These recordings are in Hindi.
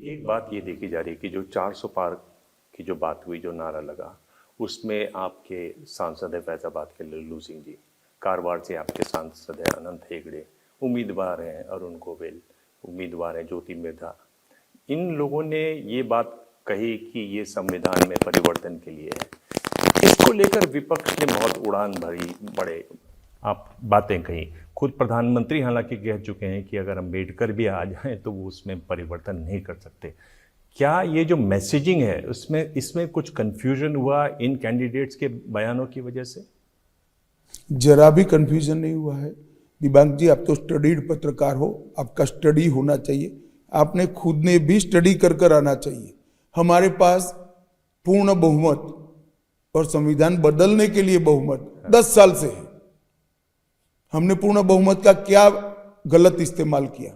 एक बात ये देखी जा रही है कि जो 400 पार की जो बात हुई, जो नारा लगा, उसमें आपके सांसद है फैजाबाद के लल्लू सिंह जी, कारवार से आपके सांसद है अनंत हेगड़े, उम्मीदवार हैं अरुण गोविल, उम्मीदवार हैं ज्योति मिर्धा। इन लोगों ने ये बात कही कि ये संविधान में परिवर्तन के लिए है। इसको लेकर विपक्ष ने बहुत उड़ान भरी, बड़े आप बातें कही। खुद प्रधानमंत्री हालांकि कह चुके हैं कि अगर अम्बेडकर भी आ जाएं तो वो उसमें परिवर्तन नहीं कर सकते। क्या ये जो मैसेजिंग है उसमें इसमें कुछ कंफ्यूजन हुआ इन कैंडिडेट्स के बयानों की वजह से? जरा भी कंफ्यूजन नहीं हुआ है। दिबांग जी, आप तो स्टडीड पत्रकार हो, आपका स्टडी होना चाहिए। आपने खुद ने भी स्टडी कर आना चाहिए। हमारे पास पूर्ण बहुमत और संविधान बदलने के लिए बहुमत 10 साल से है। हमने पूर्ण बहुमत का क्या गलत इस्तेमाल किया?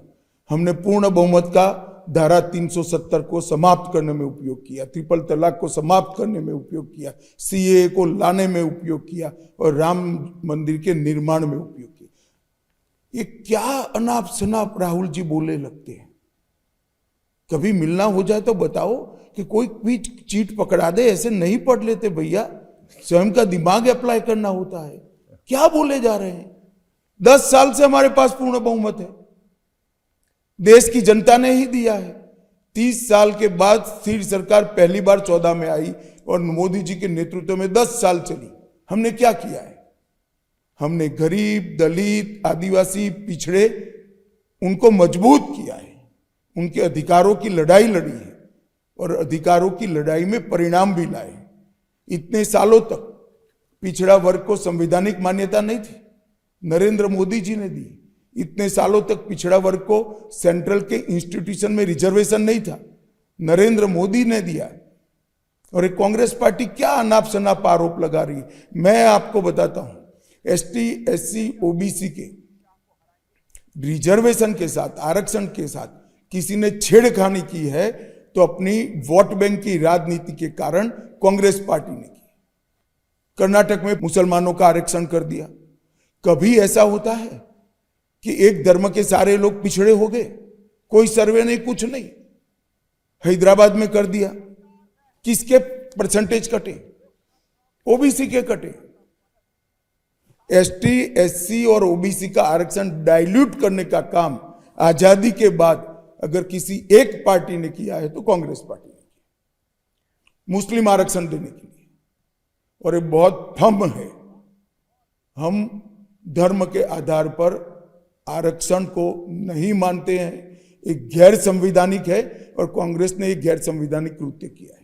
हमने पूर्ण बहुमत का धारा 370 को समाप्त करने में उपयोग किया, ट्रिपल तलाक को समाप्त करने में उपयोग किया, सीएए को लाने में उपयोग किया और राम मंदिर के निर्माण में उपयोग किया। ये क्या अनाप शनाप राहुल जी बोले लगते हैं। कभी मिलना हो जाए तो बताओ कि कोई भी चीट पकड़ा दे, ऐसे नहीं पढ़ लेते भैया। स्वयं का दिमाग अप्लाई करना होता है। क्या बोले जा रहे हैं? 10 साल से हमारे पास पूर्ण बहुमत है, देश की जनता ने ही दिया है। 30 साल के बाद स्थिर सरकार पहली बार 14 में आई और मोदी जी के नेतृत्व में 10 साल चली। हमने क्या किया है? हमने गरीब, दलित, आदिवासी, पिछड़े, उनको मजबूत किया है। उनके अधिकारों की लड़ाई लड़ी है और अधिकारों की लड़ाई में परिणाम भी लाए। इतने सालों तक पिछड़ा वर्ग को संवैधानिक मान्यता नहीं थी, नरेंद्र मोदी जी ने दी। इतने सालों तक पिछड़ा वर्ग को सेंट्रल के इंस्टीट्यूशन में रिजर्वेशन नहीं था, नरेंद्र मोदी ने दिया। और एक कांग्रेस पार्टी क्या अनाप शनाप आरोप लगा रही है। मैं आपको बताता हूं, एसटी, एससी, ओबीसी के रिजर्वेशन के साथ, आरक्षण के साथ किसी ने छेड़खानी की है तो अपनी वोट बैंक की राजनीति के कारण कांग्रेस पार्टी ने की। कर्नाटक में मुसलमानों का आरक्षण कर दिया। कभी ऐसा होता है कि एक धर्म के सारे लोग पिछड़े हो गए? कोई सर्वे नहीं, कुछ नहीं। हैदराबाद में कर दिया। किसके परसेंटेज कटे? ओबीसी के कटे। एसटी, एससी और ओबीसी का आरक्षण डाइल्यूट करने का काम आजादी के बाद अगर किसी एक पार्टी ने किया है तो कांग्रेस पार्टी ने किया, मुस्लिम आरक्षण देने के लिए। और ये बहुत फर्म है। हम धर्म के आधार पर आरक्षण को नहीं मानते हैं। एक गैर संवैधानिक है और कांग्रेस ने एक गैर संवैधानिक कृत्य किया है।